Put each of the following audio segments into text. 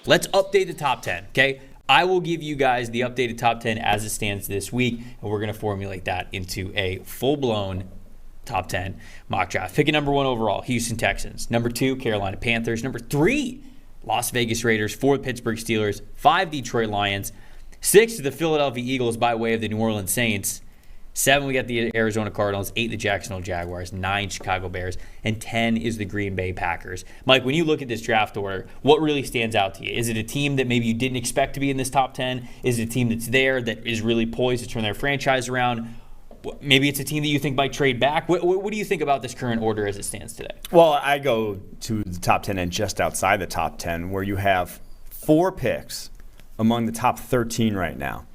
let's update the top 10, okay? I will give you guys the updated top 10 as it stands this week, and we're going to formulate that into a full-blown top 10 mock draft. Picking number 1 overall, Houston Texans. Number 2, Carolina Panthers. Number 3, Las Vegas Raiders. 4, Pittsburgh Steelers. 5, Detroit Lions. 6, the Philadelphia Eagles by way of the New Orleans Saints. 7, we got the Arizona Cardinals. 8, the Jacksonville Jaguars. 9, Chicago Bears. And 10 is the Green Bay Packers. Mike, when you look at this draft order, what really stands out to you? Is it a team that maybe you didn't expect to be in this top 10? Is it a team that's there that is really poised to turn their franchise around? Maybe it's a team that you think might trade back. What do you think about this current order as it stands today? Well, I go to the top 10 and just outside the top 10, where you have 4 picks among the top 13 right now.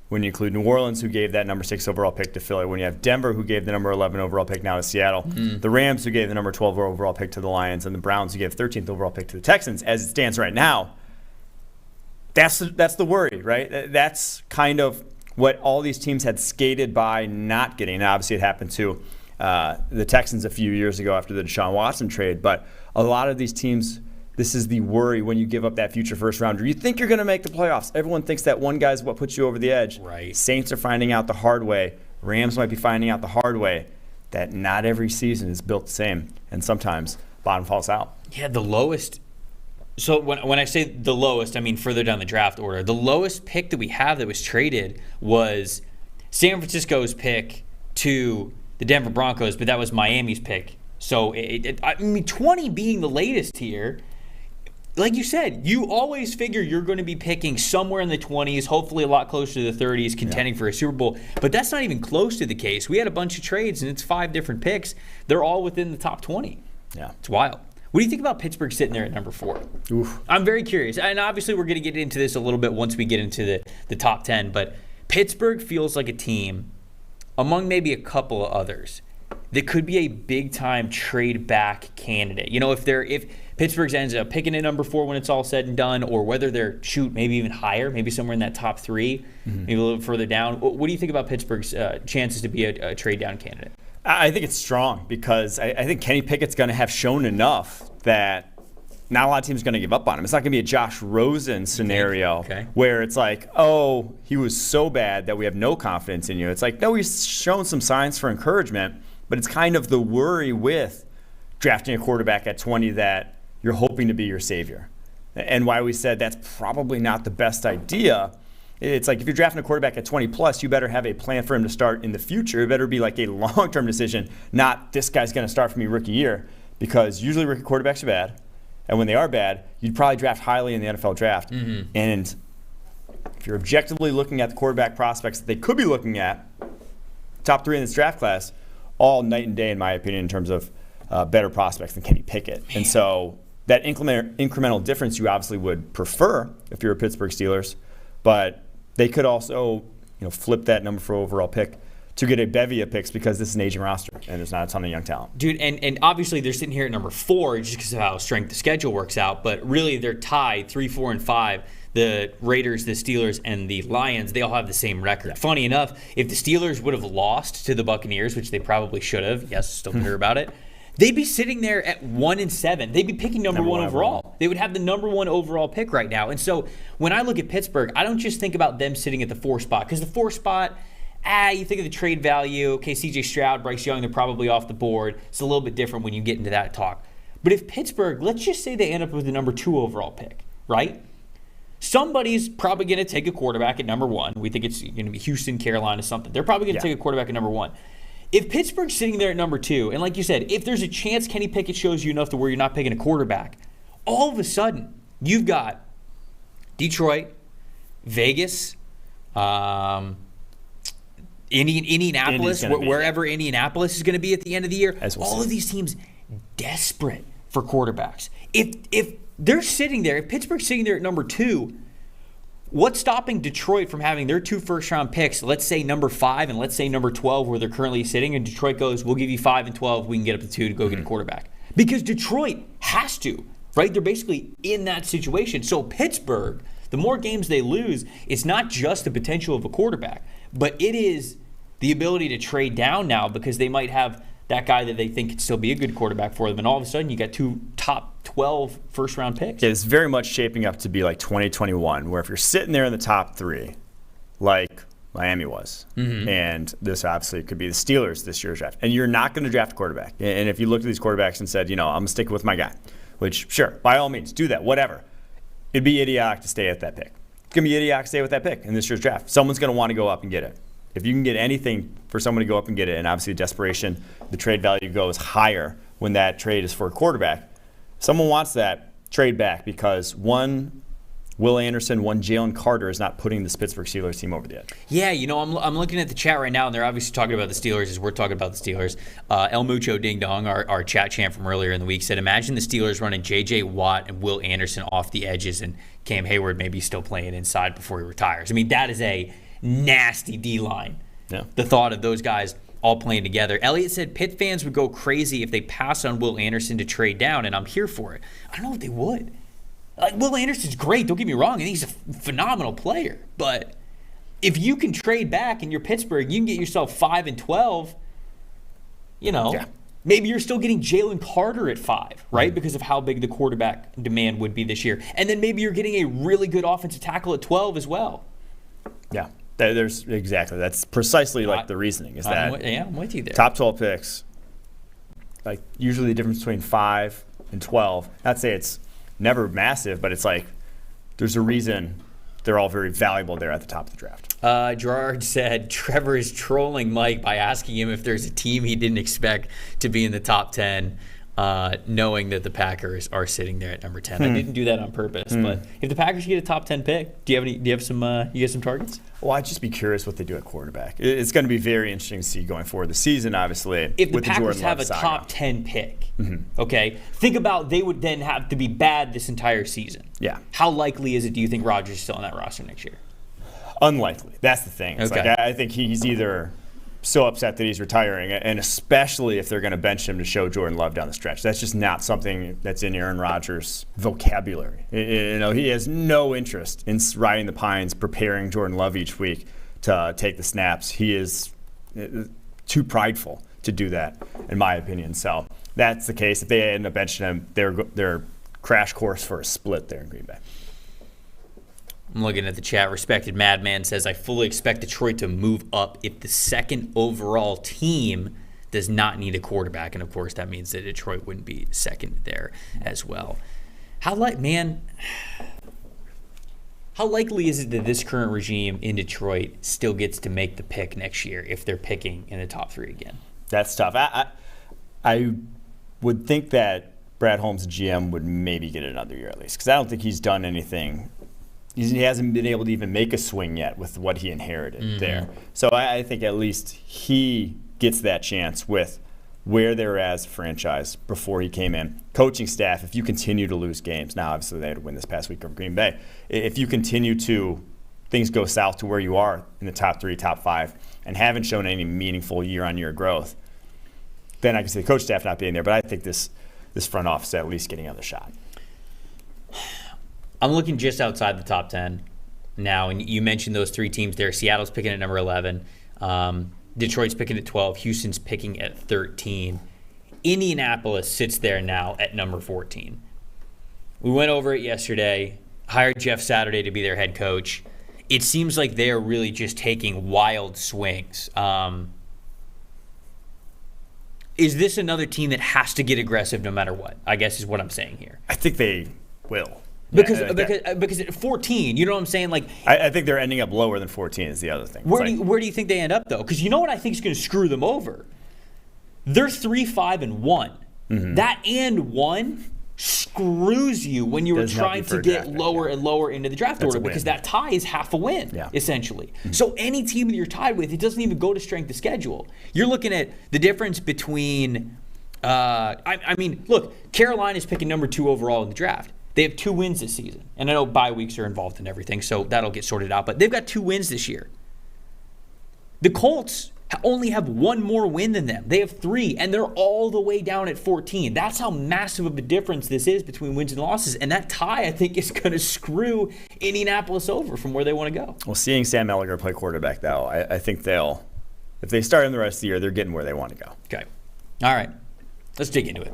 When you include New Orleans, who gave that number 6 overall pick to Philly. When you have Denver, who gave the number 11 overall pick now to Seattle. The Rams, who gave the number 12 overall pick to the Lions. And the Browns, who gave 13th overall pick to the Texans. As it stands right now, that's the worry, right? That's kind of what all these teams had skated by not getting. And obviously, it happened to the Texans a few years ago after the Deshaun Watson trade. But a lot of these teams, this is the worry when you give up that future first rounder. You think you're going to make the playoffs. Everyone thinks that one guy's what puts you over the edge. Right. Saints are finding out the hard way. Rams might be finding out the hard way that not every season is built the same. And sometimes bottom falls out. Yeah, the lowest. So when I say the lowest, I mean further down the draft order. The lowest pick that we have that was traded was San Francisco's pick to the Denver Broncos, but that was Miami's pick. So, 20 being the latest here, like you said, you always figure you're going to be picking somewhere in the 20s, hopefully a lot closer to the 30s, contending for a Super Bowl. But that's not even close to the case. We had a bunch of trades, and it's 5 different picks. They're all within the top 20. Yeah. It's wild. What do you think about Pittsburgh sitting there at number 4? Oof. I'm very curious. And obviously we're going to get into this a little bit once we get into the top 10. But Pittsburgh feels like a team, among maybe a couple of others, that could be a big-time trade-back candidate. You know, if Pittsburgh ends up picking at number 4 when it's all said and done, or whether they're, maybe even higher, maybe somewhere in that top 3, maybe a little further down. What do you think about Pittsburgh's chances to be a trade-down candidate? I think it's strong because I think Kenny Pickett's going to have shown enough that not a lot of teams are going to give up on him. It's not going to be a Josh Rosen scenario where it's like, oh, he was so bad that we have no confidence in you. It's like, no, he's shown some signs for encouragement, but it's kind of the worry with drafting a quarterback at 20 that you're hoping to be your savior. And why we said that's probably not the best idea. It's like if you're drafting a quarterback at 20 plus, you better have a plan for him to start in the future. It better be like a long-term decision, not this guy's going to start for me rookie year, because usually rookie quarterbacks are bad. And when they are bad, you'd probably draft highly in the NFL draft. And if you're objectively looking at the quarterback prospects that they could be looking at, top 3 in this draft class, all night and day, in my opinion, in terms of better prospects than Kenny Pickett. And so that incremental difference you obviously would prefer if you're a Pittsburgh Steelers, but they could also, flip that number 4 overall pick to get a bevy of picks because this is an aging roster and there's not a ton of young talent. Dude, and obviously they're sitting here at number 4 just because of how strength of schedule works out, but really they're tied 3, 4, and 5. The Raiders, the Steelers, and the Lions, they all have the same record. Yeah. Funny enough, if the Steelers would have lost to the Buccaneers, which they probably should have, yes, still bitter about it, they'd be sitting there at 1-7. They'd be picking number 1 overall. They would have the number 1 overall pick right now. And so when I look at Pittsburgh, I don't just think about them sitting at the 4 spot, because the 4 spot, you think of the trade value. Okay, C.J. Stroud, Bryce Young, they're probably off the board. It's a little bit different when you get into that talk. But if Pittsburgh, let's just say they end up with the number 2 overall pick, right? Somebody's probably going to take a quarterback at number 1. We think it's going to be Houston, Carolina, something. They're probably going to take a quarterback at number 1. If Pittsburgh's sitting there at number 2, and like you said, if there's a chance Kenny Pickett shows you enough to where you're not picking a quarterback, all of a sudden you've got Detroit, Vegas, Indianapolis, wherever Indianapolis is going to be at the end of the year. All of these teams desperate for quarterbacks. If they're sitting there, if Pittsburgh's sitting there at number 2, what's stopping Detroit from having their 2 first-round picks, let's say number 5 and let's say number 12 where they're currently sitting, and Detroit goes, we'll give you 5 and 12, we can get up to 2 to go get a quarterback. Because Detroit has to, right? They're basically in that situation. So Pittsburgh, the more games they lose, it's not just the potential of a quarterback, but it is the ability to trade down now because they might have that guy that they think could still be a good quarterback for them. And all of a sudden, you got 2 top 12 first-round picks. It's very much shaping up to be like 2021, where if you're sitting there in the top 3, like Miami was, and this obviously could be the Steelers this year's draft, and you're not going to draft a quarterback. And if you looked at these quarterbacks and said, I'm going to stick with my guy, which, sure, by all means, do that, whatever. It'd be idiotic to stay at that pick. It's going to be idiotic to stay with that pick in this year's draft. Someone's going to want to go up and get it. If you can get anything for someone to go up and get it, and obviously desperation, the trade value goes higher when that trade is for a quarterback, someone wants that trade back because one Will Anderson, one Jalen Carter is not putting this Pittsburgh Steelers team over the edge. Yeah, I'm looking at the chat right now, and they're obviously talking about the Steelers as we're talking about the Steelers. El Mucho Ding Dong, our chat champ from earlier in the week, said, imagine the Steelers running J.J. Watt and Will Anderson off the edges and Cam Hayward maybe still playing inside before he retires. I mean, that is a nasty D-line. Yeah. The thought of those guys all playing together. Elliot said Pitt fans would go crazy if they pass on Will Anderson to trade down, and I'm here for it. I don't know if they would. Like, Will Anderson's great, don't get me wrong, and he's a phenomenal player. But if you can trade back and you're Pittsburgh, you can get yourself 5 and 12, maybe you're still getting Jalen Carter at 5, right? Because of how big the quarterback demand would be this year. And then maybe you're getting a really good offensive tackle at 12 as well. Yeah. That's precisely like the reasoning is that I'm with you there. Top 12 picks, like usually the difference between 5 and 12, not to say it's never massive, but it's like there's a reason they're all very valuable there at the top of the draft. Gerard said Trevor is trolling Mike by asking him if there's a team he didn't expect to be in the top 10, knowing that the Packers are sitting there at number 10. I didn't do that on purpose, but if the Packers get a top 10 pick, do you have some targets? Well, I'd just be curious what they do at quarterback. It's going to be very interesting to see going forward the season, obviously. If the with Packers the have a top 10 pick, okay, think about they would then have to be bad this entire season. Yeah. How likely is it, do you think Rodgers is still on that roster next year? Unlikely. That's the thing. It's like I think he's either so upset that he's retiring, and especially if they're going to bench him to show Jordan Love down the stretch. That's just not something that's in Aaron Rodgers' vocabulary. He has no interest in riding the pines, preparing Jordan Love each week to take the snaps. He is too prideful to do that, in my opinion. So that's the case. If they end up benching him, they're crash course for a split there in Green Bay. I'm looking at the chat. Respected Madman says, I fully expect Detroit to move up if the second overall team does not need a quarterback. And, of course, that means that Detroit wouldn't be second there as well. How likely is it that this current regime in Detroit still gets to make the pick next year if they're picking in the top 3 again? That's tough. I would think that Brad Holmes, the GM, would maybe get another year at least, because I don't think he's done anything. He hasn't been able to even make a swing yet with what he inherited there. So I think at least he gets that chance with where they're as a franchise before he came in. Coaching staff, if you continue to lose games, now obviously they had to win this past week over Green Bay. If you continue to, things go south to where you are in the top 3, top 5, and haven't shown any meaningful year-on-year growth, then I can see the coach staff not being there. But I think this front office is at least getting another shot. I'm looking just outside the top 10 now, and you mentioned those 3 teams there. Seattle's picking at number 11. Detroit's picking at 12. Houston's picking at 13. Indianapolis sits there now at number 14. We went over it yesterday, hired Jeff Saturday to be their head coach. It seems like they are really just taking wild swings. Is this another team that has to get aggressive no matter what, I guess is what I'm saying here? I think they will. Because at 14, you know what I'm saying? Like, I think they're ending up lower than 14 is the other thing. Where do you think they end up, though? Because you know what I think is going to screw them over? They're 3-5-1. That and 1 screws you when you were trying to get lower and lower into the draft order, because that tie is half a win, essentially. So any team that you're tied with, it doesn't even go to strength of schedule. You're looking at the difference between I mean, look, Carolina's picking number 2 overall in the draft. They have 2 wins this season. And I know bye weeks are involved in everything, so that'll get sorted out. But they've got 2 wins this year. The Colts only have 1 more win than them. They have 3, and they're all the way down at 14. That's how massive of a difference this is between wins and losses. And that tie, I think, is going to screw Indianapolis over from where they want to go. Well, seeing Sam Ehlinger play quarterback, though, I think if they start in the rest of the year, they're getting where they want to go. Okay. All right. Let's dig into it.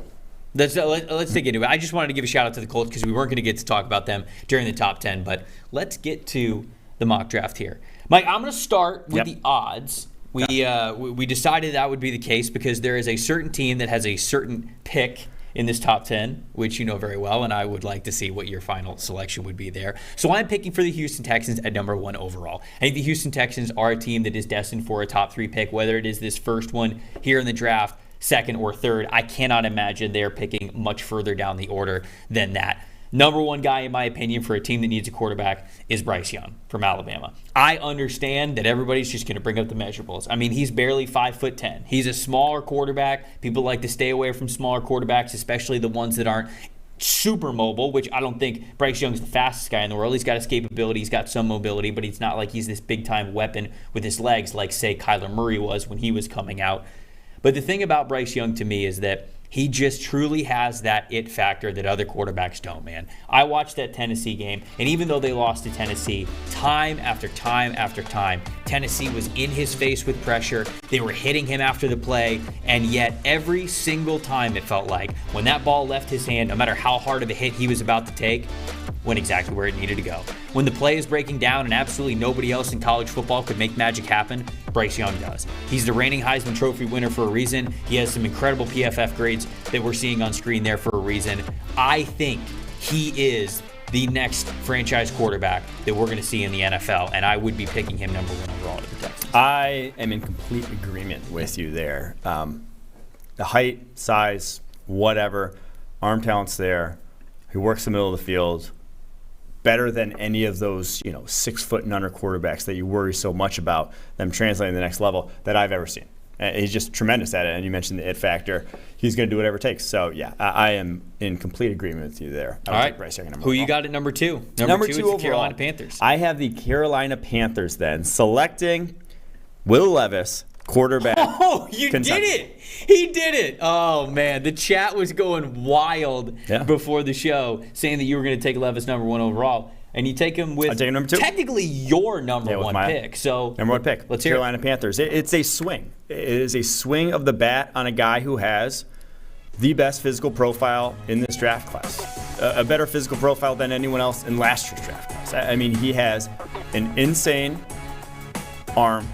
Let's dig into it. I just wanted to give a shout out to the Colts because we weren't going to get to talk about them during the top 10, but let's get to the mock draft here. Mike, I'm going to start with the odds. We decided that would be the case because there is a certain team that has a certain pick in this top 10, which you know very well, and I would like to see what your final selection would be there. So I'm picking for the Houston Texans at number 1 overall. I think the Houston Texans are a team that is destined for a top 3 pick, whether it is this first one here in the draft, second or third. I cannot imagine they're picking much further down the order than that. Number 1 guy, in my opinion, for a team that needs a quarterback is Bryce Young from Alabama. I understand that everybody's just going to bring up the measurables. I mean, he's barely 5'10". He's a smaller quarterback. People like to stay away from smaller quarterbacks, especially the ones that aren't super mobile, which I don't think Bryce Young's the fastest guy in the world. He's got escapability, he's got some mobility, but he's not like he's this big-time weapon with his legs like, say, Kyler Murray was when he was coming out. But the thing about Bryce Young to me is that he just truly has that it factor that other quarterbacks don't, man. I watched that Tennessee game, and even though they lost to Tennessee, time after time after time, Tennessee was in his face with pressure. They were hitting him after the play, and yet every single time it felt like when that ball left his hand, no matter how hard of a hit he was about to take, went exactly where it needed to go. When the play is breaking down and absolutely nobody else in college football could make magic happen, Bryce Young does. He's the reigning Heisman Trophy winner for a reason. He has some incredible PFF grades that we're seeing on screen there for a reason. I think he is the next franchise quarterback that we're going to see in the NFL, and I would be picking him number 1 overall to the Texans. I am in complete agreement with you there. The height, size, whatever, arm talent's there. He works the middle of the field better than any of those, 6 foot and under quarterbacks that you worry so much about them translating to the next level that I've ever seen. And he's just tremendous at it. And you mentioned the it factor. He's going to do whatever it takes. So, yeah, I am in complete agreement with you there. All right. Bryce Young, who you got at number 2? Number 2 is overall, the Carolina Panthers. I have the Carolina Panthers then selecting Will Levis, quarterback. Oh, you Kentucky. Did it. He did it. Oh, man. The chat was going wild before the show saying that you were going to take Levis number 1 overall. And you take him with number 2. Technically your number 1 pick. So number 1 pick. Let's hear Carolina Panthers. It's a swing. It is a swing of the bat on a guy who has the best physical profile in this draft class. A better physical profile than anyone else in last year's draft class. I mean, he has an insane arm.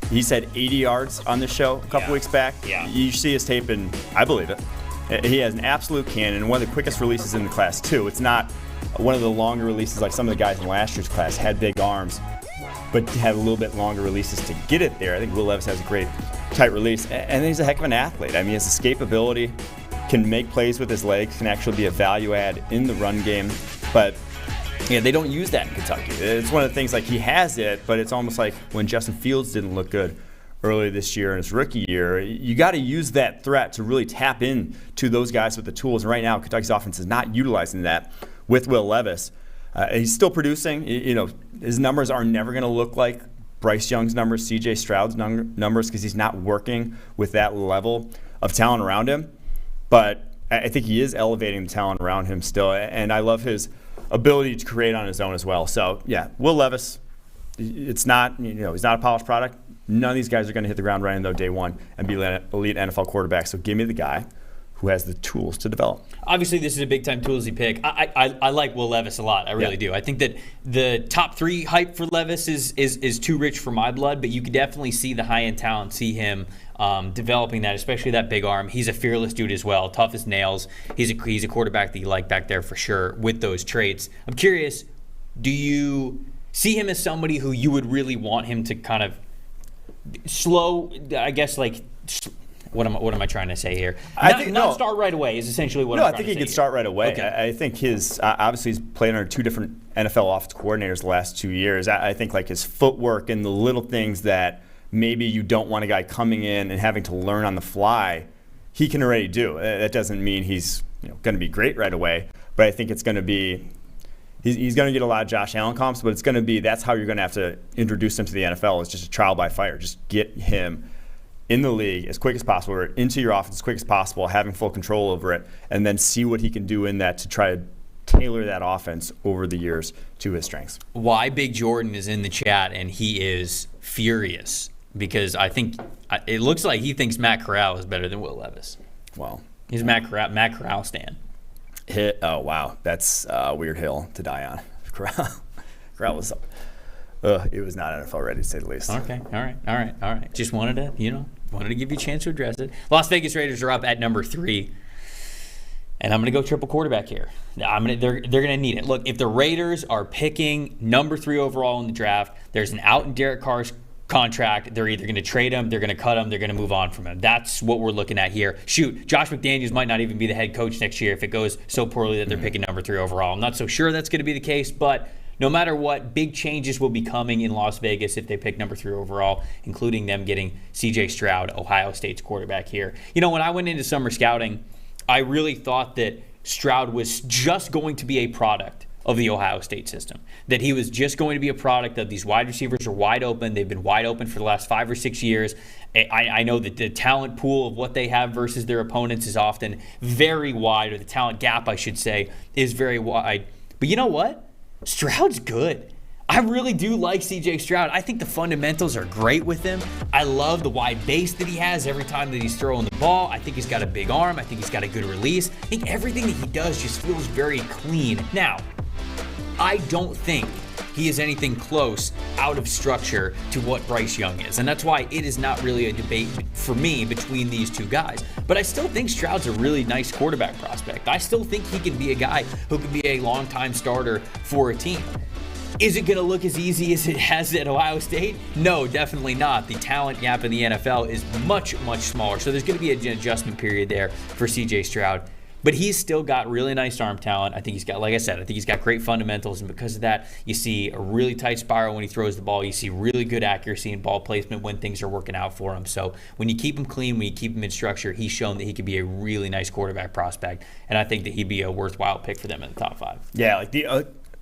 He said 80 yards on the show a couple weeks back. Yeah. You see his tape, and I believe it. He has an absolute cannon, one of the quickest releases in the class, too. It's not one of the longer releases like some of the guys in last year's class had big arms, but had a little bit longer releases to get it there. I think Will Levis has a great tight release, and he's a heck of an athlete. I mean, his escapability, can make plays with his legs, can actually be a value add in the run game, but they don't use that in Kentucky. It's one of the things, like, he has it, but it's almost like when Justin Fields didn't look good earlier this year in his rookie year, you got to use that threat to really tap in to those guys with the tools. And right now, Kentucky's offense is not utilizing that with Will Levis. He's still producing. His numbers are never going to look like Bryce Young's numbers, C.J. Stroud's numbers, because he's not working with that level of talent around him. But I think he is elevating the talent around him still, and I love his ability to create on his own as well. So, yeah, Will Levis, it's not, he's not a polished product. None of these guys are going to hit the ground running, though, day one and be elite NFL quarterbacks. So give me the guy who has the tools to develop. Obviously, this is a big-time toolsy pick. I like Will Levis a lot. I really do. I think that the top 3 hype for Levis is too rich for my blood, but you can definitely see the high-end talent, see him developing that, especially that big arm. He's a fearless dude as well, tough as nails. He's a quarterback that you like back there for sure with those traits. I'm curious, do you see him as somebody who you would really want him to kind of slow, I guess, like, what am I trying to say here? Not start right away is essentially what I'm trying to say. No, I think he could start right away. Okay. I think his obviously he's played under 2 different NFL offensive coordinators the last 2 years. I think like his footwork and the little things that maybe you don't want a guy coming in and having to learn on the fly, he can already do. That doesn't mean he's going to be great right away, but I think it's going to be he's going to get a lot of Josh Allen comps, but it's going to be that's how you're going to have to introduce him to the NFL. It's just a trial by fire. Just get him in the league as quick as possible, or into your offense as quick as possible, having full control over it, and then see what he can do in that to try to tailor that offense over the years to his strengths. Why Big Jordan is in the chat, and he is furious because I think it looks like he thinks Matt Corral is better than Will Levis. Well, He's Matt Corral stan. Oh, wow. That's a weird hill to die on. Corral was it was not NFL ready, to say the least. Okay. All right. Just wanted to give you a chance to address it. Las Vegas Raiders are up at number 3. And I'm going to go triple quarterback here. They're going to need it. Look, if the Raiders are picking number 3 overall in the draft, there's an out in Derek Carr's contract. They're either going to trade him, they're going to cut him, they're going to move on from him. That's what we're looking at here. Shoot, Josh McDaniels might not even be the head coach next year if it goes so poorly that they're picking number 3 overall. I'm not so sure that's going to be the case, but no matter what, big changes will be coming in Las Vegas if they pick number 3 overall, including them getting C.J. Stroud, Ohio State's quarterback here. When I went into summer scouting, I really thought that Stroud was just going to be a product of the Ohio State system, that he was just going to be a product of these wide receivers are wide open. They've been wide open for the last 5 or 6 years. I know that the talent pool of what they have versus their opponents is often very wide, or the talent gap, I should say, is very wide. But you know what? Stroud's good. I really do like C.J. Stroud. I think the fundamentals are great with him. I love the wide base that he has every time that he's throwing the ball. I think he's got a big arm. I think he's got a good release. I think everything that he does just feels very clean. Now, I don't think he is anything close out of structure to what Bryce Young is. And that's why it is not really a debate for me between these two guys. But I still think Stroud's a really nice quarterback prospect. I still think he can be a guy who can be a long-time starter for a team. Is it going to look as easy as it has at Ohio State? No, definitely not. The talent gap in the NFL is much, much smaller. So there's going to be an adjustment period there for C.J. Stroud. But he's still got really nice arm talent. I think he's got, like I said, I think he's got great fundamentals. And because of that, you see a really tight spiral when he throws the ball. You see really good accuracy and ball placement when things are working out for him. So when you keep him clean, when you keep him in structure, he's shown that he could be a really nice quarterback prospect. And I think that he'd be a worthwhile pick for them in the top 5. Yeah, like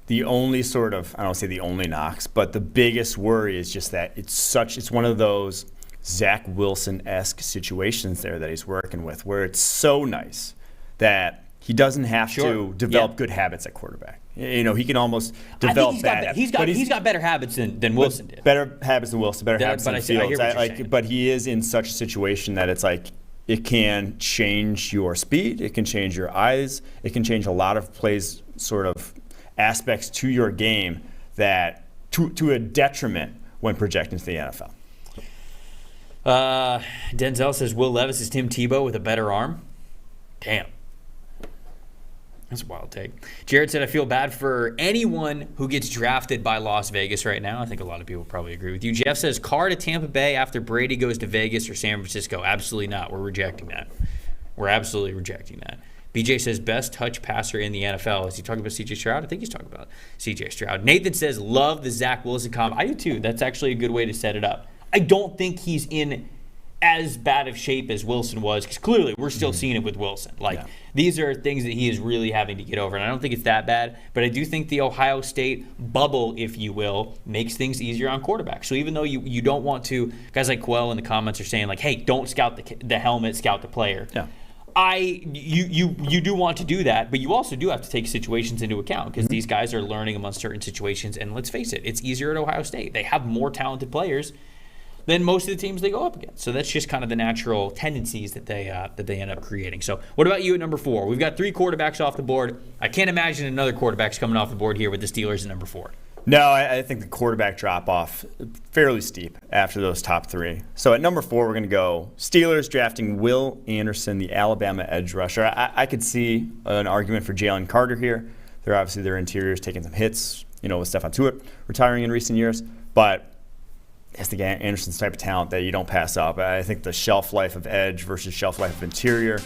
the only sort of, I don't say the only knocks, but the biggest worry is just that it's one of those Zach Wilson-esque situations there that he's working with, where it's so nice that he doesn't have to develop good habits at quarterback. He can almost develop bad. He's got better habits than Wilson did. Better habits than Wilson. Better habits than Fields. But he is in such a situation that it's like it can change your speed. It can change your eyes. It can change a lot of plays, sort of aspects to your game that to a detriment when projecting to the NFL. Denzel says Will Levis is Tim Tebow with a better arm. Damn. That's a wild take. Jared said, I feel bad for anyone who gets drafted by Las Vegas right now. I think a lot of people probably agree with you. Jeff says, Carr to Tampa Bay after Brady goes to Vegas or San Francisco. Absolutely not. We're rejecting that. We're absolutely rejecting that. BJ says, best touch passer in the NFL. Is he talking about C.J. Stroud? I think he's talking about C.J. Stroud. Nathan says, love the Zach Wilson comp. I do too. That's actually a good way to set it up. I don't think he's in as bad of shape as Wilson was, because clearly we're still seeing it with Wilson. These are things that he is really having to get over, and I don't think it's that bad, but I do think the Ohio State bubble, if you will, makes things easier on quarterbacks. So even though you don't want to, guys like Quell in the comments are saying, like, hey, don't scout the helmet, scout the player. Yeah. You do want to do that, but you also do have to take situations into account, because these guys are learning among certain situations, and let's face it, it's easier at Ohio State. They have more talented players than most of the teams they go up against. So that's just kind of the natural tendencies that they end up creating. So what about you at number 4? We've got 3 quarterbacks off the board. I can't imagine another quarterback's coming off the board here with the Steelers at number 4. No, I think the quarterback drop-off fairly steep after those top 3. So at number 4, we're going to go Steelers drafting Will Anderson, the Alabama edge rusher. I could see an argument for Jalen Carter here. Obviously their interior is taking some hits, with Stephon Tuitt retiring in recent years. But it's the Anderson's type of talent that you don't pass up. I think the shelf life of edge versus shelf life of interior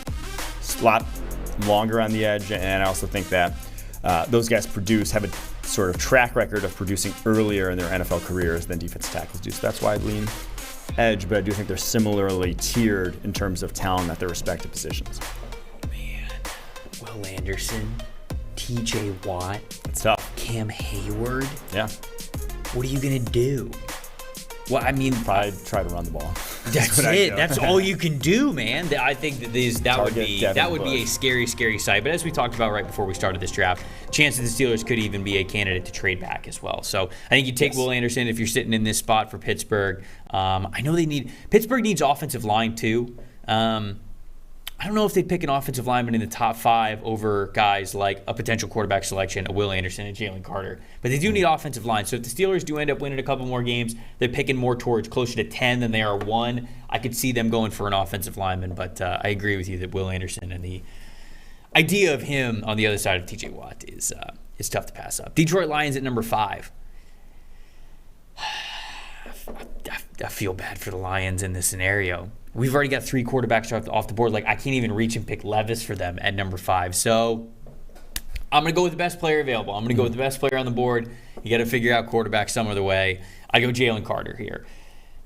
is a lot longer on the edge. And I also think that those guys have a sort of track record of producing earlier in their NFL careers than defensive tackles do. So that's why I lean edge, but I do think they're similarly tiered in terms of talent at their respective positions. Man, Will Anderson, TJ Watt, it's tough. Cam Hayward. Yeah. What are you going to do? Well, I mean, probably try to run the ball. That's it. That's all you can do, man. I think that would be a scary, scary sight. But as we talked about right before we started this draft, chances the Steelers could even be a candidate to trade back as well. So I think you take Will Anderson if you're sitting in this spot for Pittsburgh. I know Pittsburgh needs offensive line too. I don't know if they'd pick an offensive lineman in the top 5 over guys like a potential quarterback selection, a Will Anderson and Jalen Carter. But they do need offensive line. So if the Steelers do end up winning a couple more games, they're picking more towards closer to 10 than they are 1. I could see them going for an offensive lineman, but I agree with you that Will Anderson and the idea of him on the other side of TJ Watt is tough to pass up. Detroit Lions at number 5. I feel bad for the Lions in this scenario. We've already got 3 quarterbacks off the board. Like, I can't even reach and pick Levis for them at number 5. So I'm going to go with the best player available. I'm going to go with the best player on the board. You got to figure out quarterback some other way. I go Jalen Carter here.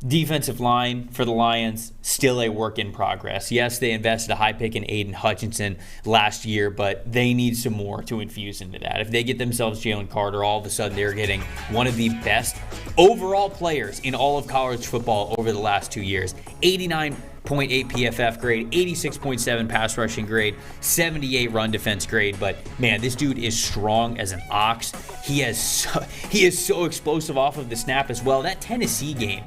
Defensive line for the Lions, still a work in progress. Yes, they invested a high pick in Aiden Hutchinson last year, but they need some more to infuse into that. If they get themselves Jalen Carter, all of a sudden they're getting one of the best overall players in all of college football over the last 2 years. 89.8 PFF grade, 86.7 pass rushing grade, 78 run defense grade. But man, this dude is strong as an ox. He is so explosive off of the snap as well. That Tennessee game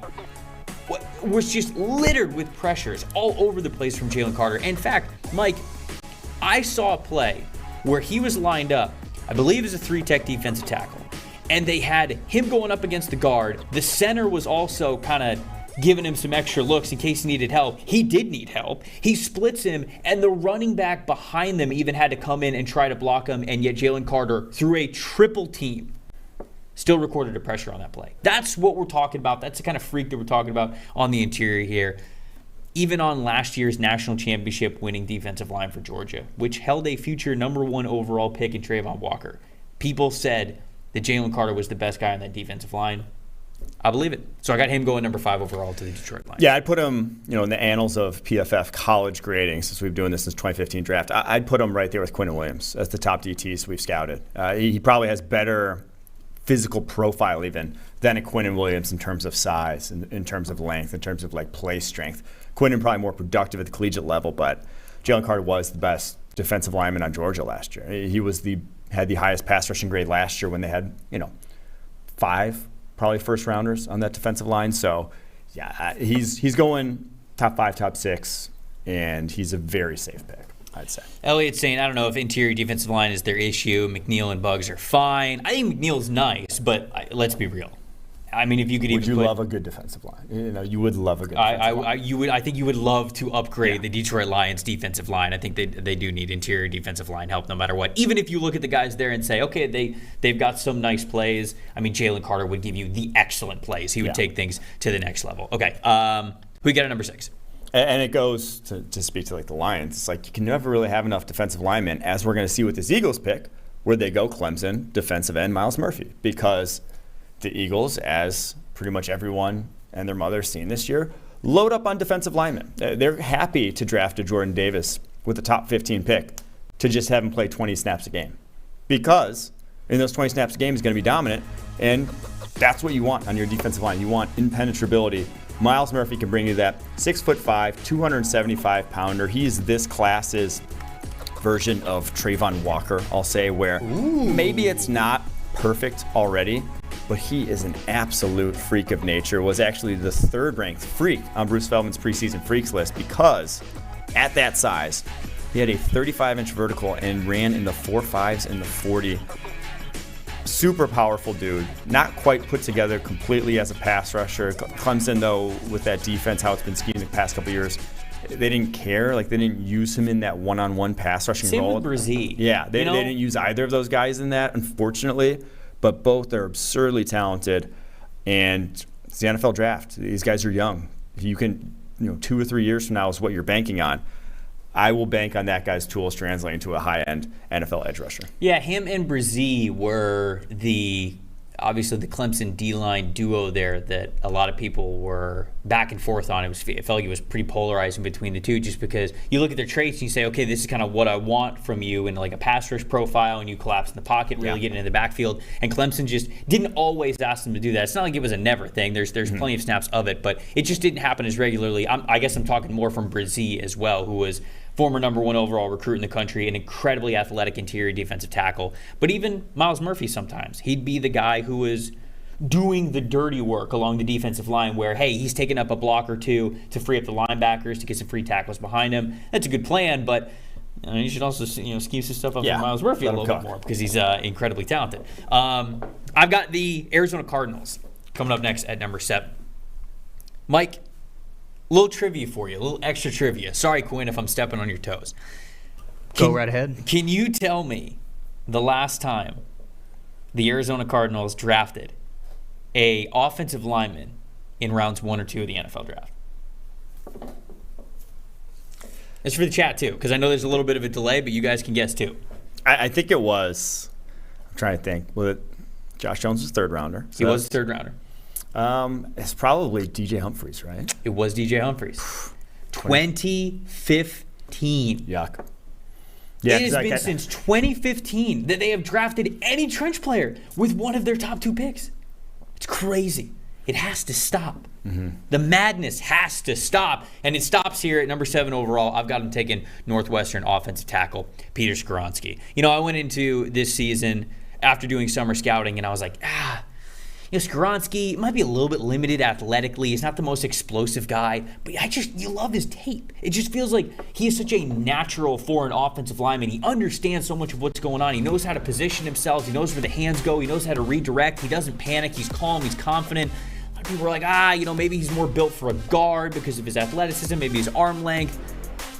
was just littered with pressures all over the place from Jalen Carter. In fact, Mike, I saw a play where he was lined up, I believe as a 3-tech defensive tackle, and they had him going up against the guard. The center was also kind of giving him some extra looks in case he needed help. He did need help. He splits him, and the running back behind them even had to come in and try to block him, and yet Jalen Carter, through a triple team, still recorded a pressure on that play. That's what we're talking about. That's the kind of freak that we're talking about on the interior here. Even on last year's national championship winning defensive line for Georgia, which held a future number 1 overall pick in Trayvon Walker, people said that Jalen Carter was the best guy on that defensive line. I believe it. So I got him going number 5 overall to the Detroit Lions. Yeah, I'd put him, in the annals of PFF college grading, since we've been doing this since 2015 draft. I'd put him right there with Quinnen Williams as the top DTs we've scouted. He probably has better physical profile even than a Quinnen Williams in terms of size, in terms of length, in terms of like play strength. Quinnen probably more productive at the collegiate level, but Jalen Carter was the best defensive lineman on Georgia last year. He had the highest pass rushing grade last year when they had 5 probably first rounders on that defensive line. So yeah, he's going top 5, top 6, and he's a very safe pick, I'd say. Elliot's saying, I don't know if interior defensive line is their issue. McNeil and Buggs are fine. I think McNeil's nice, but let's be real. I mean, if you could would you love a good defensive line? You would love a good defensive line. I think you would love to upgrade the Detroit Lions defensive line. I think they do need interior defensive line help no matter what. Even if you look at the guys there and say, okay, they've got some nice plays. I mean, Jalen Carter would give you the excellent plays. He would take things to the next level. Okay, we got a number 6. And it goes to speak to like the Lions. It's like you can never really have enough defensive linemen, as we're going to see with this Eagles pick, where they go Clemson defensive end Miles Murphy, because the Eagles, as pretty much everyone and their mother seen this year, load up on defensive linemen. They're happy to draft a Jordan Davis with the top 15 pick to just have him play 20 snaps a game, because in those 20 snaps a game he's going to be dominant, and that's what you want on your defensive line. You want impenetrability. Miles Murphy can bring you that 6'5", 275-pounder. He's this class's version of Trayvon Walker, I'll say, where maybe it's not perfect already, but he is an absolute freak of nature. Was actually the 3rd-ranked freak on Bruce Feldman's preseason freaks list, because at that size, he had a 35-inch vertical and ran in the 4.5s and the 40. Super powerful dude, not quite put together completely as a pass rusher. Clemson, though, with that defense, how it's been scheming the past couple of years, they didn't care. Like, they didn't use him in that one-on-one pass rushing role. Same with Brzee. Yeah, they didn't use either of those guys in that, unfortunately. But both are absurdly talented, and it's the NFL draft. These guys are young. You can, 2 or 3 years from now is what you're banking on. I will bank on that guy's tools translating to a high-end NFL edge rusher. Yeah, him and Brzee were obviously the Clemson D-line duo there that a lot of people were back and forth on. It felt like it was pretty polarizing between the two, just because you look at their traits and you say, okay, this is kind of what I want from you in like a pass rush profile, and you collapse in the pocket, really get into the backfield. And Clemson just didn't always ask them to do that. It's not like it was a never thing. There's plenty of snaps of it, but it just didn't happen as regularly. I guess I'm talking more from Brzee as well, who was former number 1 overall recruit in the country, an incredibly athletic interior defensive tackle. But even Miles Murphy sometimes, he'd be the guy who was doing the dirty work along the defensive line where, hey, he's taking up a block or two to free up the linebackers to get some free tackles behind him. That's a good plan, but you should also scheme some stuff up for Miles Murphy a little bit more because he's incredibly talented. I've got the Arizona Cardinals coming up next at number 7. Mike, a little trivia for you, a little extra trivia. Sorry, Quinn, if I'm stepping on your toes. Go right ahead. Can you tell me the last time the Arizona Cardinals drafted a offensive lineman in rounds 1 or 2 of the NFL draft? It's for the chat, too, because I know there's a little bit of a delay, but you guys can guess, too. I think it was, I'm trying to think, Josh Jones was 3rd rounder. So he was a 3rd rounder. It's probably DJ Humphries, right? It was DJ Humphries. 2015. Yuck. Yeah, it has been since 2015 that they have drafted any trench player with one of their top 2 picks. It's crazy. It has to stop. Mm-hmm. The madness has to stop. And it stops here at number 7 overall. I've got him taking Northwestern offensive tackle, Peter Skoronski. I went into this season after doing summer scouting, and I was like, Skoronski might be a little bit limited athletically. He's not the most explosive guy, but you love his tape. It just feels like he is such a natural for an offensive lineman. He understands so much of what's going on. He knows how to position himself. He knows where the hands go. He knows how to redirect. He doesn't panic. He's calm. He's confident. A lot of people are like, maybe he's more built for a guard because of his athleticism, maybe his arm length.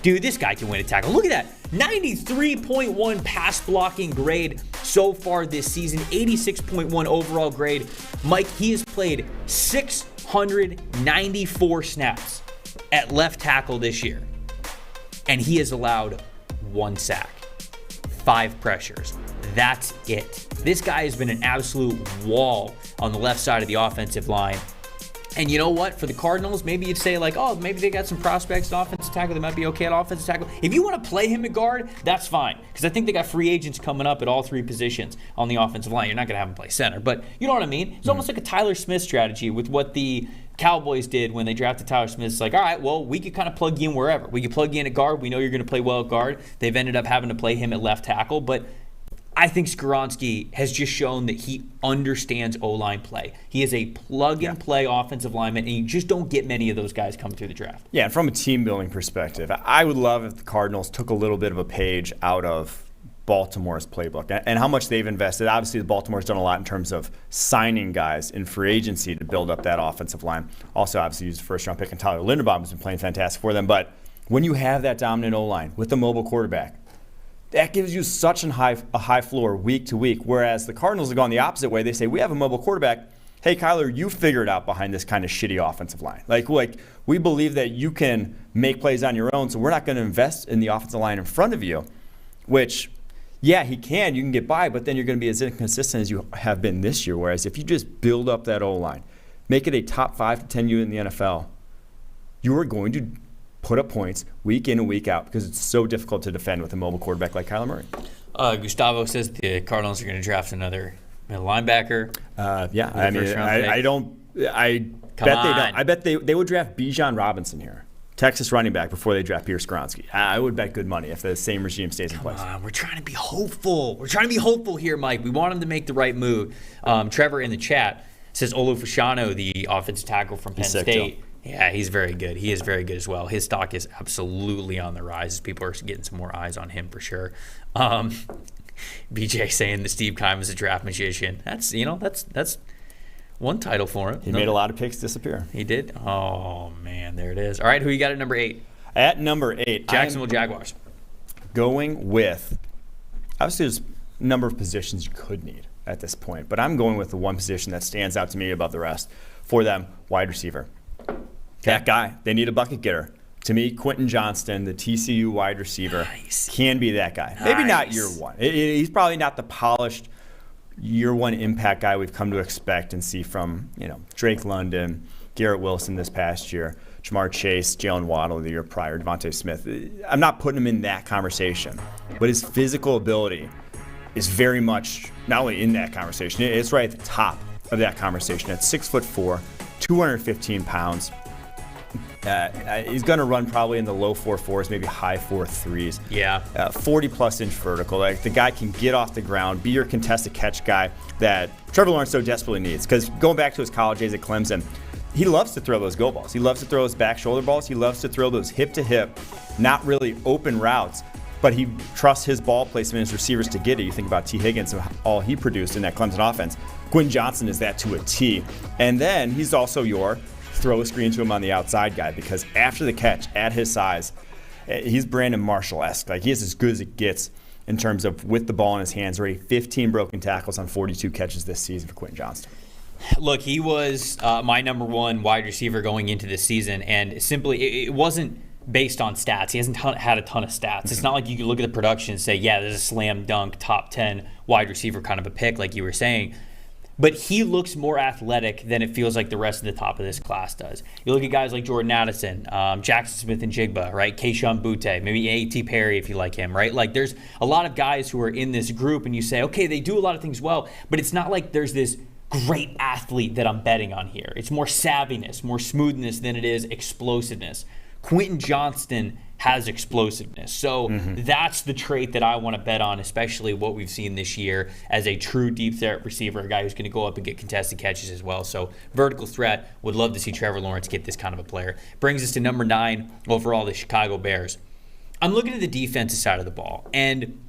Dude, this guy can win a tackle. Look at that. 93.1 pass blocking grade so far this season. 86.1 overall grade. Mike, he has played 694 snaps at left tackle this year. And he has allowed 1 sack, 5 pressures. That's it. This guy has been an absolute wall on the left side of the offensive line. And you know what? For the Cardinals, maybe you'd say maybe they got some prospects at offensive tackle. They might be okay at offensive tackle. If you want to play him at guard, that's fine. Because I think they got free agents coming up at all 3 positions on the offensive line. You're not going to have him play center. But you know what I mean? It's almost like a Tyler Smith strategy with what the Cowboys did when they drafted Tyler Smith. It's like, all right, well, we could kind of plug you in wherever. We could plug you in at guard. We know you're going to play well at guard. They've ended up having to play him at left tackle. But I think Skoronski has just shown that he understands O-line play. He is a plug-and-play offensive lineman, and you just don't get many of those guys coming through the draft. Yeah, and from a team-building perspective, I would love if the Cardinals took a little bit of a page out of Baltimore's playbook and how much they've invested. Obviously, the Baltimore's done a lot in terms of signing guys in free agency to build up that offensive line. Also, obviously, used a first-round pick, and Tyler Linderbaum has been playing fantastic for them. But when you have that dominant O-line with the mobile quarterback, that gives you such a high floor week to week, whereas the Cardinals have gone the opposite way. They say, we have a mobile quarterback. Hey, Kyler, you figure it out behind this kind of shitty offensive line. Like we believe that you can make plays on your own, so we're not going to invest in the offensive line in front of you, which, yeah, you can get by, but then you're going to be as inconsistent as you have been this year, whereas if you just build up that O-line, make it a top 5 to 10 unit in the NFL, you are going to put up points week in and week out because it's so difficult to defend with a mobile quarterback like Kyler Murray. Gustavo says the Cardinals are going to draft another linebacker. Yeah, I mean, I bet they would draft Bijan Robinson here, Texas running back, before they draft Peter Skoronski. I would bet good money if the same regime stays in place. We're trying to be hopeful. We're trying to be hopeful here, Mike. We want him to make the right move. Trevor in the chat says Olu Fashanu, the offensive tackle from Penn State. Yeah, he's very good. He is very good as well. His stock is absolutely on the rise. People are getting some more eyes on him for sure. BJ saying that Steve Keim is a draft magician. That's one title for him. He made a lot of picks disappear. He did? Oh, man, there it is. All right, who you got at number 8? At number 8, Jacksonville Jaguars. Going with, obviously there's a number of positions you could need at this point, but I'm going with the one position that stands out to me above the rest for them, wide receiver. That guy, they need a bucket getter. To me, Quentin Johnston, the TCU wide receiver, can be that guy. Maybe not year one. He's probably not the polished year one impact guy we've come to expect and see from Drake London, Garrett Wilson this past year, Jamar Chase, Jalen Waddle the year prior, Devontae Smith. I'm not putting him in that conversation, but his physical ability is very much not only in that conversation, it's right at the top of that conversation. At 6'4", 215 pounds. He's going to run probably in the low 4.4s, maybe high 4.3s. Yeah. 40-plus inch vertical. Like, the guy can get off the ground, be your contested catch guy that Trevor Lawrence so desperately needs. Because going back to his college days at Clemson, he loves to throw those go balls. He loves to throw those back shoulder balls. He loves to throw those hip-to-hip, not really open routes. But he trusts his ball placement and his receivers to get it. You think about T. Higgins and all he produced in that Clemson offense. Quentin Johnston is that to a T. And then he's also your throw a screen to him on the outside guy, because after the catch, at his size, he's Brandon Marshall-esque. Like, he is as good as it gets in terms of with the ball in his hands. Already 15 broken tackles on 42 catches this season for Quentin Johnston. Look, he was my number one wide receiver going into this season, and simply it wasn't based on stats. He hasn't had a ton of stats. It's not like you can look at the production and say, yeah, there's a slam dunk top 10 wide receiver kind of a pick like you were saying. But he looks more athletic than it feels like the rest of the top of this class does. You look at guys like Jordan Addison, Jackson Smith and Jigba, right? Keishon Butte, maybe A.T. Perry if you like him, right? Like, there's a lot of guys who are in this group and you say, okay, they do a lot of things well, but it's not like there's this great athlete that I'm betting on here. It's more savviness, more smoothness than it is explosiveness. Quentin Johnston has explosiveness. So that's the trait that I want to bet on, especially what we've seen this year as a true deep threat receiver, a guy who's going to go up and get contested catches as well. So vertical threat, would love to see Trevor Lawrence get this kind of a player. Brings us to number 9 overall, the Chicago Bears. I'm looking at the defensive side of the ball, and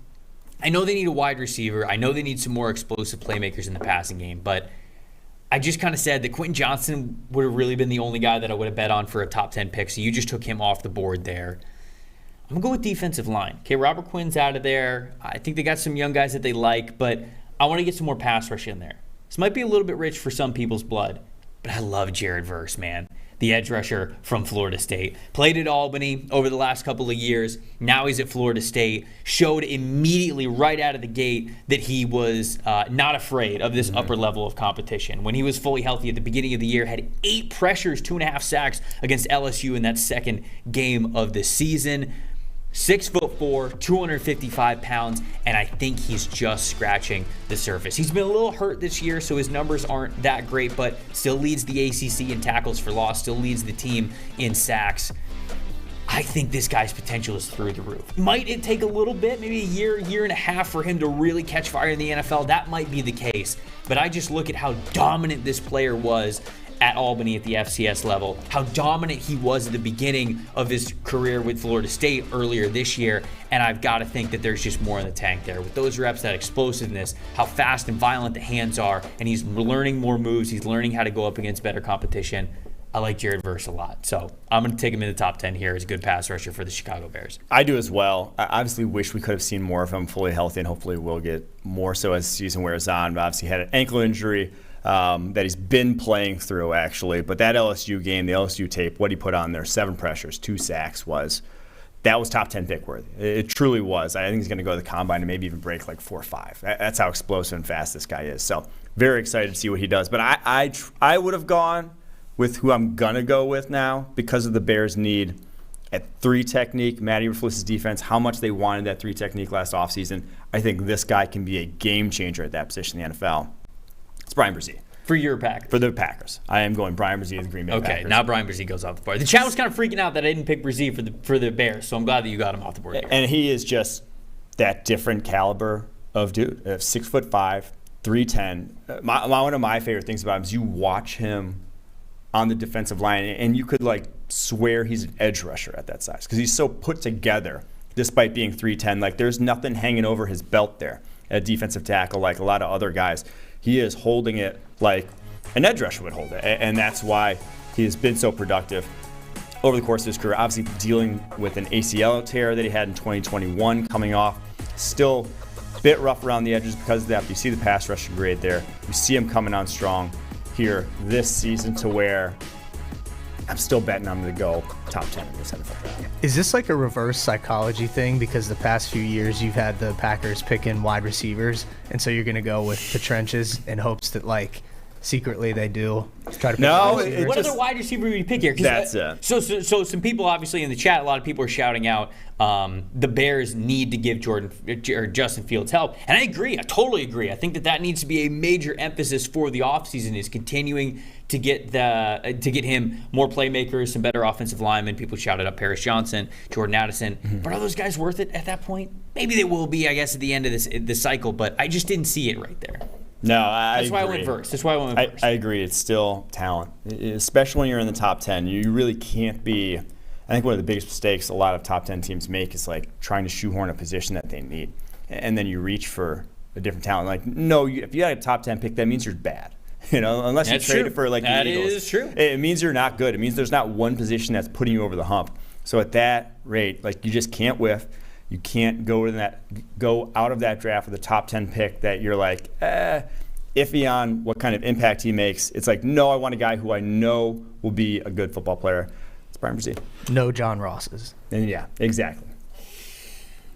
I know they need a wide receiver. I know they need some more explosive playmakers in the passing game, but I just kind of said that Quentin Johnston would have really been the only guy that I would have bet on for a top 10 pick, so you just took him off the board there. I'm going to go with defensive line. Okay, Robert Quinn's out of there. I think they got some young guys that they like, but I want to get some more pass rush in there. This might be a little bit rich for some people's blood, but I love Jared Verse, man. The edge rusher from Florida State. Played at Albany over the last couple of years. Now he's at Florida State. Showed immediately right out of the gate that he was not afraid of this upper level of competition. When he was fully healthy at the beginning of the year, had 8 pressures, 2.5 sacks against LSU in that second game of the season. 6'4", 255 pounds, and I think he's just scratching the surface. He's been a little hurt this year, so his numbers aren't that great, but still leads the ACC in tackles for loss, still leads the team in sacks. I think this guy's potential is through the roof. Might it take a little bit, maybe a year and a half for him to really catch fire in the NFL? That might be the case, but I just look at how dominant this player was at Albany at the FCS level, how dominant he was at the beginning of his career with Florida State earlier this year, and I've got to think that there's just more in the tank there. With those reps, that explosiveness, how fast and violent the hands are, and he's learning more moves, he's learning how to go up against better competition. I like Jared Verse a lot, so I'm going to take him in the top 10 here as a good pass rusher for the Chicago Bears. I do as well. I obviously wish we could have seen more of him fully healthy, and hopefully we'll get more so as the season wears on. But obviously had an ankle injury that he's been playing through, actually. But that LSU game, the LSU tape, what he put on there, 7 pressures, 2 sacks, that was top 10 pick worthy. It truly was. I think he's going to go to the combine and maybe even break like 4.5. That's how explosive and fast this guy is. So very excited to see what he does. But I would have gone with who I'm going to go with now because of the Bears' need at 3 technique, Matt Eberflus' defense, how much they wanted that 3 technique last offseason. I think this guy can be a game changer at that position in the NFL. It's Brian Brzee. For your Packers. For the Packers. I am going Brian Brzee of the Green Bay Packers. Okay, now Brian Brzee goes off the board. The chat was kind of freaking out that I didn't pick Brzee for the Bears, so I'm glad that you got him off the board here. And he is just that different caliber of dude. 6'5", 310. One of my favorite things about him is you watch him on the defensive line, and you could like swear he's an edge rusher at that size because he's so put together despite being 310. Like, there's nothing hanging over his belt there at defensive tackle like a lot of other guys. He is holding it like an edge rusher would hold it, and that's why he has been so productive over the course of his career. Obviously dealing with an ACL tear that he had in 2021 coming off. Still a bit rough around the edges because of that, but you see the pass rushing grade there. You see him coming on strong here this season to where I'm still betting I'm going to go top 10 in this NFL draft. Is this like a reverse psychology thing? Because the past few years you've had the Packers pick in wide receivers, and so you're going to go with the trenches in hopes that like secretly they do. Try to pick No, a receiver. What other wide receiver would you pick here? That's it. So some people obviously in the chat, a lot of people are shouting out the Bears need to give Justin Fields help, and I agree. I totally agree. I think that needs to be a major emphasis for the offseason is continuing to get him more playmakers, some better offensive linemen. People shouted up Paris Johnson, Jordan Addison, but are those guys worth it at that point? Maybe they will be, I guess, at the end of this cycle, but I just didn't see it right there. No, That's why I went verse. I agree. It's still talent, especially when you're in the top 10. You really can't be. I think one of the biggest mistakes a lot of top 10 teams make is like trying to shoehorn a position that they need, and then you reach for a different talent. Like, no, if you had a top 10 pick, that means you're bad. Unless you trade it for like the Eagles. That is true. It means you're not good. It means there's not one position that's putting you over the hump. So at that rate, like you just can't whiff. You can't go out of that draft with a top 10 pick that you're like, iffy on what kind of impact he makes. It's like, no, I want a guy who I know will be a good football player. It's Brian Brzee. No John Rosses. And yeah, exactly.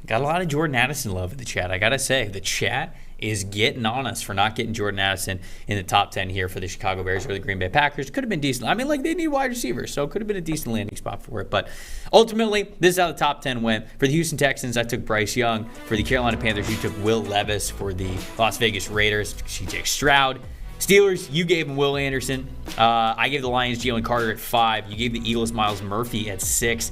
Got a lot of Jordan Addison love in the chat. I got to say, the chat is getting on us for not getting Jordan Addison in the top 10 here for the Chicago Bears or the Green Bay Packers. Could have been decent. I mean, like, they need wide receivers, so it could have been a decent landing spot for it. But ultimately, this is how the top 10 went. For the Houston Texans, I took Bryce Young. For the Carolina Panthers, you took Will Levis. For the Las Vegas Raiders, CJ Stroud. Steelers, you gave him Will Anderson. I gave the Lions Jalen Carter at 5. You gave the Eagles Miles Murphy at 6.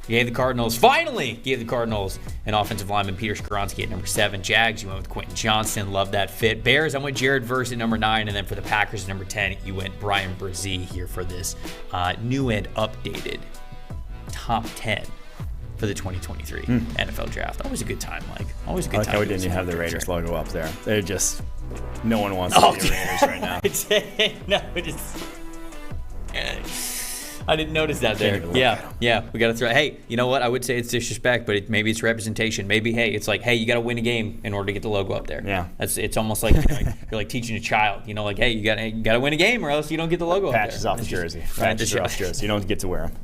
You gave the Cardinals, an offensive lineman, Peter Skoronski at number 7. Jags, you went with Quentin Johnston. Love that fit. Bears, I went Jared Verse at number 9. And then for the Packers at number 10, you went Brian Brzee here for this new and updated top 10 for the 2023 NFL Draft. Always a good time, Mike. Always a good time. I like how we didn't even have the Raiders logo up there. They're just, no one wants to be the Raiders right now. I didn't notice that there. Yeah, we got to throw. Hey, you know what? I would say it's disrespect, but maybe it's representation. Maybe, hey, it's like, hey, you got to win a game in order to get the logo up there. Yeah, it's almost like you're like teaching a child. Like, hey, you got to win a game or else you don't get the logo up there. Patches off the jersey. Patches off the jersey. You don't get to wear them.